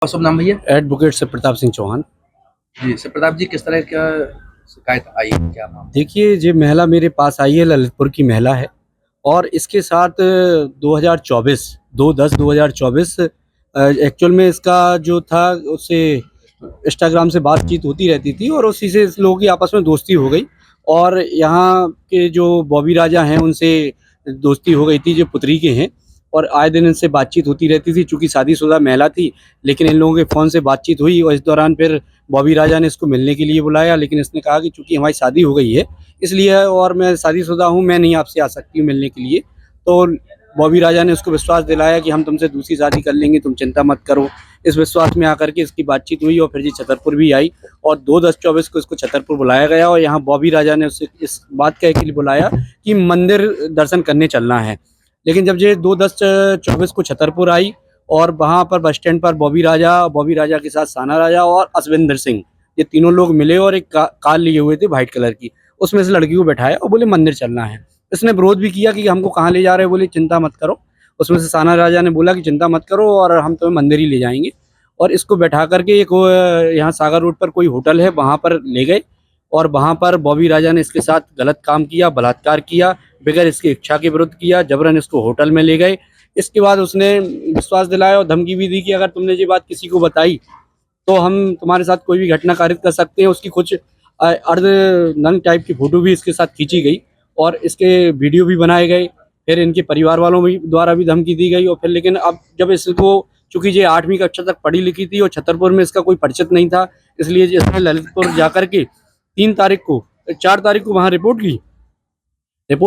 और शुभ नाम भैया? एडवोकेट से प्रताप सिंह चौहान। जी, सर प्रताप जी किस तरह का शिकायत आई है? क्या मामला? देखिए, ये महिला मेरे पास आई है, ललितपुर की महिला है और इसके साथ 2024 2/10/2024 एक्चुअल में इसका जो था उससे इंस्टाग्राम से बातचीत होती रहती थी और उसी से इस लोगों की आपस में दोस्ती हो गई और यहाँ के जो बॉबी राजा हैं उनसे दोस्ती हो गई थी, जो पुतरी के हैं, और आए दिन इनसे बातचीत होती रहती थी। चूँकि शादीशुदा महिला थी, लेकिन इन लोगों के फ़ोन से बातचीत हुई और इस दौरान फिर बॉबी राजा ने इसको मिलने के लिए बुलाया, लेकिन इसने कहा कि चूँकि हमारी शादी हो गई है इसलिए, और मैं शादीशुदा हूँ, मैं नहीं आपसे आ सकती हूँ मिलने के लिए। तो बॉबी राजा ने उसको विश्वास दिलाया कि हम तुमसे दूसरी शादी कर लेंगे, तुम चिंता मत करो। इस विश्वास में आकर के इसकी बातचीत हुई और फिर ये छतरपुर भी आई और 2/10/24 को इसको छतरपुर बुलाया गया और यहाँ बॉबी राजा ने उससे इस बात कह के लिए बुलाया कि मंदिर दर्शन करने चलना है। लेकिन जब ये 2/10/24 को छतरपुर आई और वहाँ पर बस स्टैंड पर बॉबी राजा के साथ साना राजा और असविंदर सिंह, ये तीनों लोग मिले और एक कार लिए हुए थे वाइट कलर की, उसमें से लड़की को बैठाया और बोले मंदिर चलना है। इसने विरोध भी किया कि हमको कहाँ ले जा रहे हो, बोले चिंता मत करो। उसमें से साना राजा ने बोला कि चिंता मत करो और हम तुम्हें मंदिर ही ले जाएंगे, और इसको बैठा करके एक यहाँ सागर रोड पर कोई होटल है वहाँ पर ले गए और वहाँ पर बॉबी राजा ने इसके साथ गलत काम किया, बलात्कार किया, बगैर इसकी इच्छा के विरुद्ध किया, जबरन इसको होटल में ले गए। इसके बाद उसने विश्वास दिलाया और धमकी भी दी कि अगर तुमने ये बात किसी को बताई तो हम तुम्हारे साथ कोई भी घटना कारित कर सकते हैं। उसकी कुछ अर्ध नंग टाइप की फोटो भी इसके साथ खींची गई और इसके वीडियो भी बनाए गए। फिर इनके परिवार वालों भी द्वारा भी धमकी दी गई और फिर, लेकिन अब जब इसको, चूँकि ये 8वीं कक्षा तक पढ़ी लिखी थी और छतरपुर में इसका कोई परिचित नहीं था, इसलिए इसने ललितपुर जाकर के 4 तारीख को वहाँ रिपोर्ट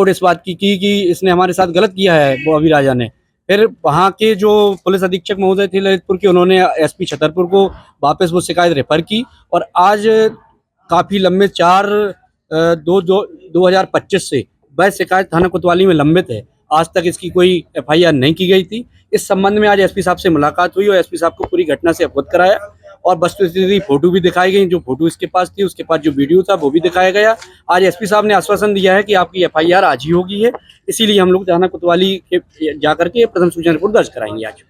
इस बात की कि इसने हमारे साथ गलत किया है बॉबी राजा ने। फिर वहाँ के जो पुलिस अधीक्षक महोदय थे ललितपुर के, उन्होंने एसपी छतरपुर को वापस वो शिकायत रेफर की और आज काफ़ी लंबे 4/2/2025 से वह शिकायत थाना कोतवाली में लंबित है। आज तक इसकी कोई एफआईआर नहीं की गई थी। इस संबंध में आज एसपी साहब से मुलाकात हुई और एसपी साहब को पूरी घटना से अवगत कराया और वस्तुस्थिति फोटो भी दिखाई गई। जो फोटो इसके पास थी, उसके पास जो वीडियो था वो भी दिखाया गया। आज एसपी साहब ने आश्वासन दिया है कि आपकी एफआईआर आज ही होगी है, इसीलिए हम लोग थाना कोतवाली के जाकर के प्रथम सूचना रिपोर्ट दर्ज कराएंगे आज।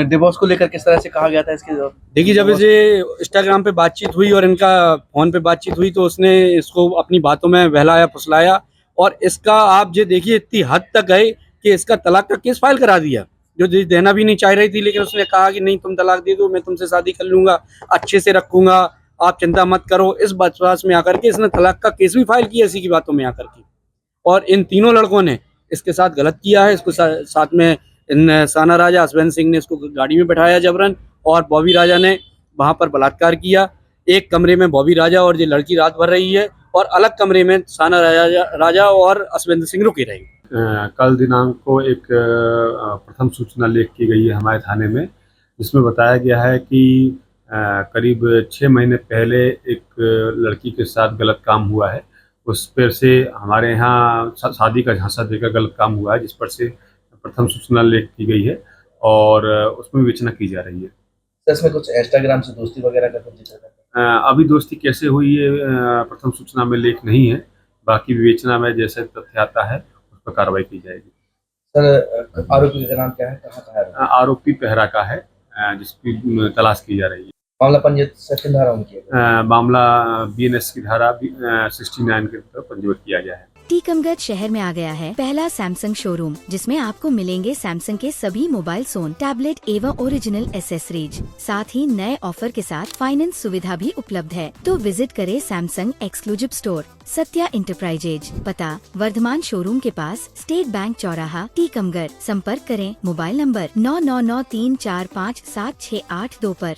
डिवोर्स को लेकर किस तरह से कहा गया था इसके? देखिए, जब इसे इंस्टाग्राम पे बातचीत हुई और इनका फोन पे बातचीत हुई तो उसने इसको अपनी बातों में बहलाया फुसलाया और इसका आप ये देखिए इतनी हद तक गए कि इसका तलाक का केस फाइल करा दिया, जो देना भी नहीं चाह रही थी, लेकिन उसने कहा कि नहीं तुम तलाक दे दो, मैं तुमसे शादी कर लूंगा, अच्छे से रखूंगा, आप चिंता मत करो। इस विश्वास में आकर के इसने तलाक का केस भी फाइल किया इसी की बातों में आकर के। और इन तीनों लड़कों ने इसके साथ गलत किया है। इसको साथ में इन साना राजा असवैन सिंह ने इसको गाड़ी में बैठाया जबरन और बॉबी राजा ने वहाँ पर बलात्कार किया। एक कमरे में बॉबी राजा और ये लड़की रात भर रही है और अलग कमरे में साना राजा और असविंदर सिंह रुके रहे। कल दिनांक को एक प्रथम सूचना लेख की गई है हमारे थाने में, जिसमें बताया गया है कि करीब 6 महीने पहले एक लड़की के साथ गलत काम हुआ है। उस पर से हमारे यहाँ शादी का झांसा देकर गलत काम हुआ है, जिस पर से प्रथम सूचना लेख की गई है और उसमें विवेचना की जा रही है। सर इसमें कुछ इंस्टाग्राम से दोस्ती वगैरह का कुछ जिक्र था? अभी दोस्ती कैसे हुई है प्रथम सूचना में लेख नहीं है, बाकी विवेचना में जैसे तथ्य आता है उस पर कार्रवाई की जाएगी। सर आरोपी का नाम क्या है, कहाँ का है? आरोपी पेहरा का है, जिसकी तलाश की जा रही है। मामला पंजीयन सेक्शन धारा में किया गया? मामला बीएनएस की धारा 69 के तहत पंजीबद्ध किया गया है। टीकमगढ़ शहर में आ गया है पहला सैमसंग शोरूम, जिसमें आपको मिलेंगे सैमसंग के सभी मोबाइल फोन, टैबलेट एवं ओरिजिनल एसेसरीज। साथ ही नए ऑफर के साथ फाइनेंस सुविधा भी उपलब्ध है। तो विजिट करें Samsung exclusive store, Satya enterprises, पता वर्धमान शोरूम के पास, स्टेट बैंक चौराहा, टीकमगढ़। संपर्क करें मोबाइल नंबर 9993457682 पर।